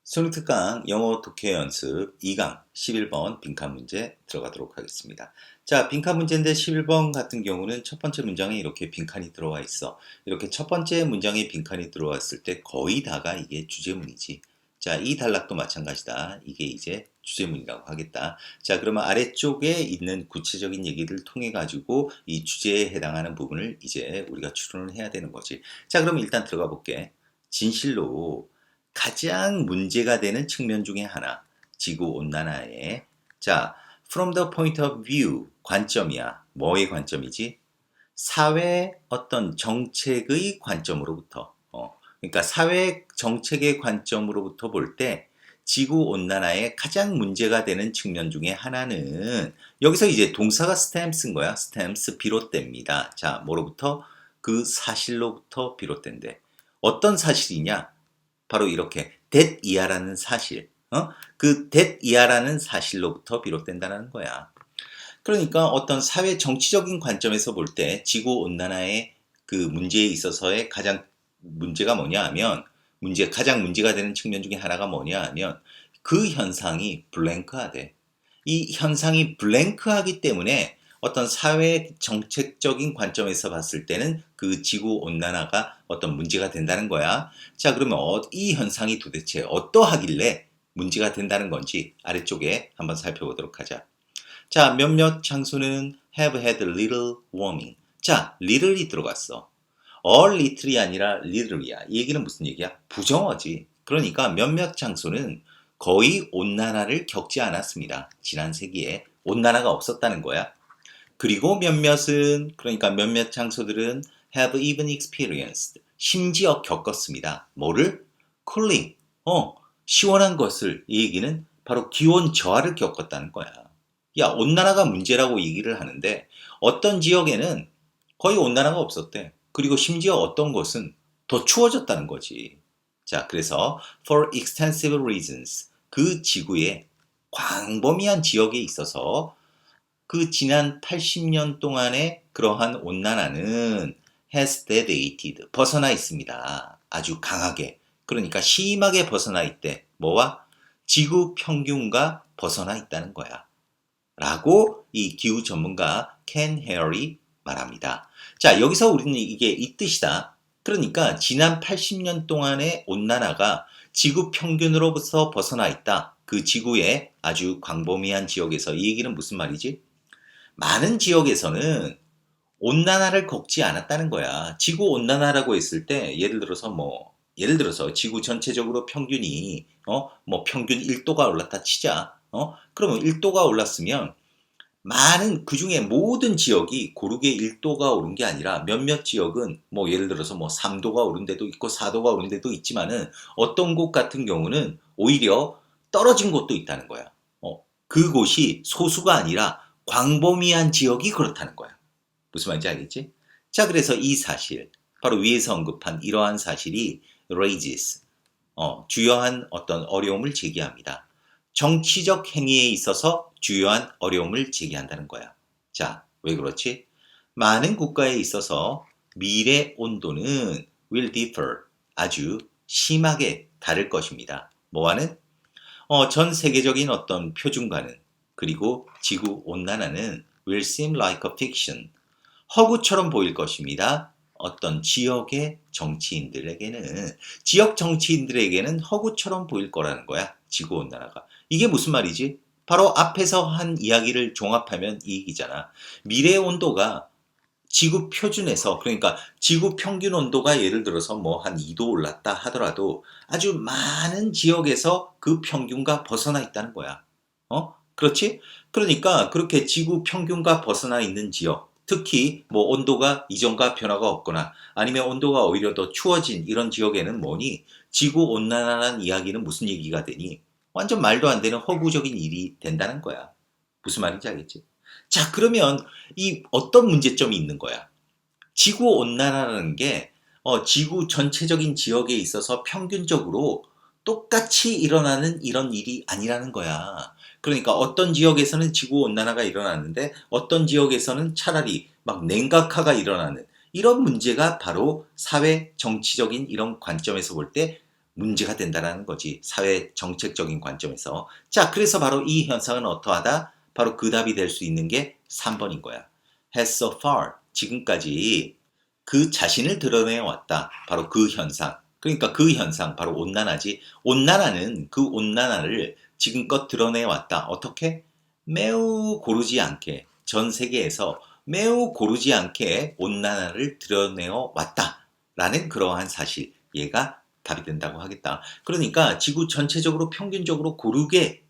소니특강 영어 독해 연습 2강 11번 빈칸 문제 들어가도록 하겠습니다. 자, 빈칸 문제인데 11번 같은 경우는 첫 번째 문장에 이렇게 빈칸이 들어와 있어. 이렇게 첫 번째 문장에 빈칸이 들어왔을 때 거의 다가 이게 주제문이지. 자, 이 단락도 마찬가지다. 이게 이제 주제문이라고 하겠다. 자, 그러면 아래쪽에 있는 구체적인 얘기를 통해 가지고 이 주제에 해당하는 부분을 이제 우리가 추론을 해야 되는 거지. 자, 그럼 일단 들어가 볼게. 진실로 가장 문제가 되는 측면 중에 하나, 지구온난화의 자, from the point of view, 관점이야. 뭐의 관점이지? 사회 어떤 정책의 관점으로부터 그러니까 사회 정책의 관점으로부터 볼 때 지구온난화의 가장 문제가 되는 측면 중에 하나는 여기서 이제 동사가 stem 쓴 거야. stems 비롯됩니다. 자, 뭐로부터? 그 사실로부터 비롯된대. 어떤 사실이냐? 바로 이렇게 that 이하라는 사실, 그 that 이하라는 사실로부터 비롯된다는 거야. 그러니까 어떤 사회 정치적인 관점에서 볼 때 지구 온난화의 그 문제에 있어서의 가장 문제가 뭐냐 하면 가장 문제가 되는 측면 중에 하나가 뭐냐 하면 그 현상이 블랭크하대. 이 현상이 블랭크하기 때문에 어떤 사회 정책적인 관점에서 봤을 때는 그 지구 온난화가 어떤 문제가 된다는 거야. 자, 그러면 이 현상이 도대체 어떠하길래 문제가 된다는 건지 아래쪽에 한번 살펴보도록 하자. 자, 몇몇 장소는 have had little warming. 자, little이 들어갔어. all little이 아니라 little이야. 이 얘기는 무슨 얘기야? 부정어지. 그러니까 몇몇 장소는 거의 온난화를 겪지 않았습니다. 지난 세기에 온난화가 없었다는 거야. 그리고 그러니까 몇몇 장소들은 have even experienced. 심지어 겪었습니다. 뭐를? cooling. 시원한 것을. 이 얘기는 바로 기온 저하를 겪었다는 거야. 야, 온난화가 문제라고 얘기를 하는데 어떤 지역에는 거의 온난화가 없었대. 그리고 심지어 어떤 곳은 더 추워졌다는 거지. 자, 그래서 for extensive reasons 그 지구의 광범위한 지역에 있어서 그 지난 80년 동안의 그러한 온난화는 has deviated 벗어나 있습니다. 아주 강하게. 그러니까 심하게 벗어나 있대. 뭐와? 지구 평균과 벗어나 있다는 거야. 라고 이 기후 전문가 켄 헤어리 말합니다. 자, 여기서 우리는 이게 이 뜻이다. 그러니까 지난 80년 동안의 온난화가 지구 평균으로부터 벗어나 있다. 그 지구의 아주 광범위한 지역에서. 이 얘기는 무슨 말이지? 많은 지역에서는 온난화를 겪지 않았다는 거야. 지구 온난화라고 했을 때 예를 들어서 지구 전체적으로 평균이 평균 1도가 올랐다 치자. 그러면 1도가 올랐으면 많은 그중에 모든 지역이 고르게 1도가 오른 게 아니라 몇몇 지역은 예를 들어서 3도가 오른 데도 있고 4도가 오른 데도 있지만은 어떤 곳 같은 경우는 오히려 떨어진 곳도 있다는 거야. 그곳이 소수가 아니라 광범위한 지역이 그렇다는 거야. 무슨 말인지 알겠지? 자, 그래서 이 사실, 바로 위에서 언급한 이러한 사실이 raises, 주요한 어떤 어려움을 제기합니다. 정치적 행위에 있어서 주요한 어려움을 제기한다는 거야. 자, 왜 그렇지? 많은 국가에 있어서 미래 온도는 will differ, 아주 심하게 다를 것입니다. 뭐와는? 전 세계적인 어떤 표준과는, 그리고 지구 온난화는 will seem like a fiction, 허구처럼 보일 것입니다. 어떤 지역 정치인들에게는 허구처럼 보일 거라는 거야. 지구온난화가. 이게 무슨 말이지? 바로 앞에서 한 이야기를 종합하면 이 얘기잖아. 미래의 온도가 지구 표준에서, 그러니까 지구 평균 온도가 예를 들어서 한 2도 올랐다 하더라도 아주 많은 지역에서 그 평균과 벗어나 있다는 거야. 그렇지? 그러니까 그렇게 지구 평균과 벗어나 있는 지역, 특히 온도가 이전과 변화가 없거나 아니면 온도가 오히려 더 추워진 이런 지역에는 지구 온난화라는 이야기는 무슨 얘기가 되니? 완전 말도 안 되는 허구적인 일이 된다는 거야. 무슨 말인지 알겠지? 자, 그러면 이 어떤 문제점이 있는 거야? 지구 온난화라는 게 지구 전체적인 지역에 있어서 평균적으로 똑같이 일어나는 이런 일이 아니라는 거야. 그러니까 어떤 지역에서는 지구 온난화가 일어나는데 어떤 지역에서는 차라리 막 냉각화가 일어나는 이런 문제가 바로 사회 정치적인 이런 관점에서 볼 때 문제가 된다라는 거지. 사회 정책적인 관점에서. 자, 그래서 바로 이 현상은 어떠하다? 바로 그 답이 될 수 있는 게 3번인 거야. has so far, 지금까지 그 자신을 드러내 왔다. 바로 그 현상. 그러니까 그 현상, 바로 온난화지. 온난화는 그 온난화를 지금껏 드러내 왔다. 어떻게? 매우 고르지 않게, 전 세계에서 매우 고르지 않게 온난화를 드러내어 왔다. 라는 그러한 사실. 얘가 답이 된다고 하겠다. 그러니까 지구 전체적으로 평균적으로 고르게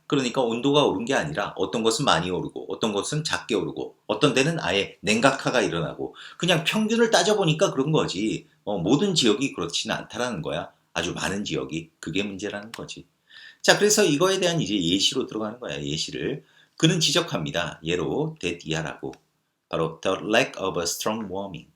그러니까 온도가 오른 게 아니라 어떤 것은 많이 오르고 어떤 것은 작게 오르고 어떤 데는 아예 냉각화가 일어나고 그냥 평균을 따져보니까 그런 거지. 모든 지역이 그렇지는 않다라는 거야. 아주 많은 지역이. 그게 문제라는 거지. 자, 그래서 이거에 대한 이제 예시로 들어가는 거야. 예시를. 그는 지적합니다. 예로 대디아라고. 바로 the lack of a strong warming.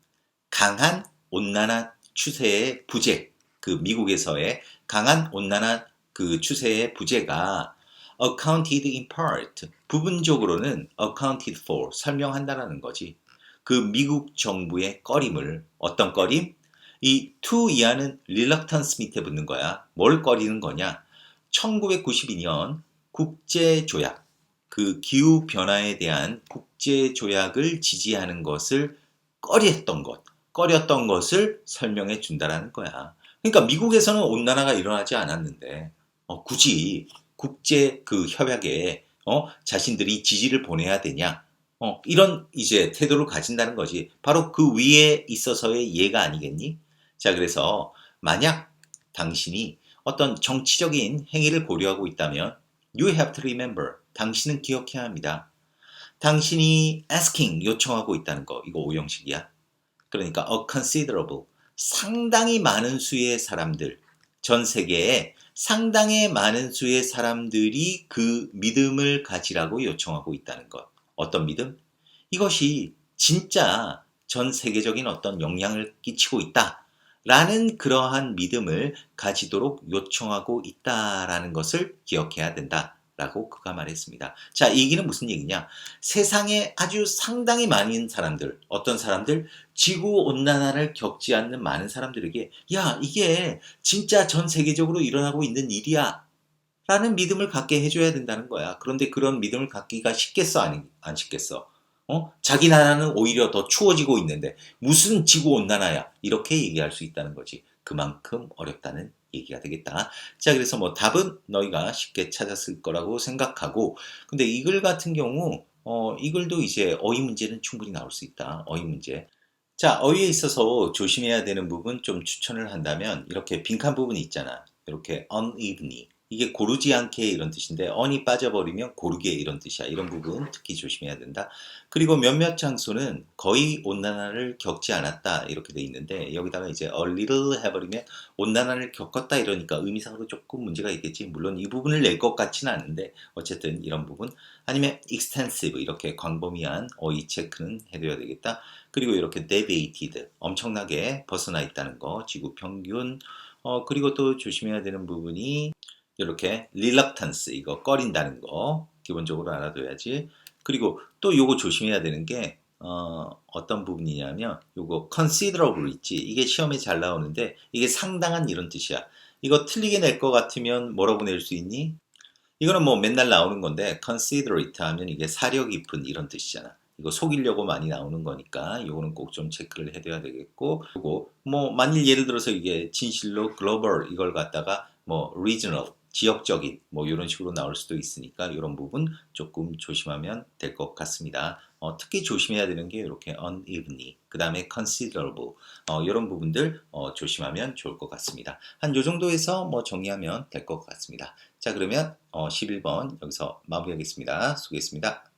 강한 온난화 추세의 부재. 그 미국에서의 강한 온난화 그 추세의 부재가 accounted in part, 부분적으로는 accounted for, 설명한다라는 거지. 그 미국 정부의 꺼림을, 어떤 꺼림? 이 to 이하는 reluctance 밑에 붙는 거야. 뭘 꺼리는 거냐? 1992년 국제조약, 그 기후변화에 대한 국제조약을 지지하는 것을 꺼렸던 것을 설명해 준다라는 거야. 그러니까 미국에서는 온난화가 일어나지 않았는데 굳이 국제 그 협약에 자신들이 지지를 보내야 되냐? 이런 이제 태도를 가진다는 거지. 바로 그 위에 있어서의 예가 아니겠니? 자, 그래서 만약 당신이 어떤 정치적인 행위를 고려하고 있다면 you have to remember. 당신은 기억해야 합니다. 당신이 asking 요청하고 있다는 거. 이거 오형식이야. 그러니까 a considerable, 상당히 많은 수의 사람들, 전 세계에 상당히 많은 수의 사람들이 그 믿음을 가지라고 요청하고 있다는 것. 어떤 믿음? 이것이 진짜 전 세계적인 어떤 영향을 끼치고 있다. 라는 그러한 믿음을 가지도록 요청하고 있다라는 것을 기억해야 된다. 라고 그가 말했습니다. 자, 이 얘기는 무슨 얘기냐? 세상에 아주 상당히 많은 사람들, 어떤 사람들, 지구온난화를 겪지 않는 많은 사람들에게 야, 이게 진짜 전 세계적으로 일어나고 있는 일이야. 라는 믿음을 갖게 해줘야 된다는 거야. 그런데 그런 믿음을 갖기가 쉽겠어? 안 쉽겠어? 자기 나라는 오히려 더 추워지고 있는데 무슨 지구온난화야? 이렇게 얘기할 수 있다는 거지. 그만큼 어렵다는 얘기가 되겠다. 자, 그래서 뭐 답은 너희가 쉽게 찾았을 거라고 생각하고, 근데 이 글 같은 경우, 이 글도 이제 어휘 문제는 충분히 나올 수 있다. 어휘 문제. 자, 어휘에 있어서 조심해야 되는 부분 좀 추천을 한다면 이렇게 빈칸 부분이 있잖아. 이렇게 unevenly. 이게 고르지 않게 이런 뜻인데 on이 빠져버리면 고르게 이런 뜻이야. 이런 부분 특히 조심해야 된다. 그리고 몇몇 장소는 거의 온난화를 겪지 않았다 이렇게 돼 있는데 여기다가 이제 a little 해버리면 온난화를 겪었다 이러니까 의미상으로 조금 문제가 있겠지. 물론 이 부분을 낼 것 같지는 않은데 어쨌든 이런 부분 아니면 extensive 이렇게 광범위한 어휘 체크는 해둬야 되겠다. 그리고 이렇게 deviated 엄청나게 벗어나 있다는 거 지구 평균 그리고 또 조심해야 되는 부분이 이렇게 reluctance 이거 꺼린다는 거 기본적으로 알아둬야지. 그리고 또 요거 조심해야 되는 게 어떤 부분이냐면 요거 considerable 있지. 이게 시험에 잘 나오는데 이게 상당한 이런 뜻이야. 이거 틀리게 낼 것 같으면 뭐라고 낼 수 있니? 이거는 뭐 맨날 나오는 건데 considerate 하면 이게 사려 깊은 이런 뜻이잖아. 이거 속이려고 많이 나오는 거니까 이거는 꼭 좀 체크를 해둬야 되겠고 그리고 뭐 만일 예를 들어서 이게 진실로 global 이걸 갖다가 뭐 regional 지역적인 뭐 이런 식으로 나올 수도 있으니까 이런 부분 조금 조심하면 될 것 같습니다. 특히 조심해야 되는 게 이렇게 unevenly 그 다음에 considerable 이런 부분들 조심하면 좋을 것 같습니다. 한 요 정도에서 뭐 정리하면 될 것 같습니다. 자, 그러면 11번 여기서 마무리하겠습니다. 수고했습니다.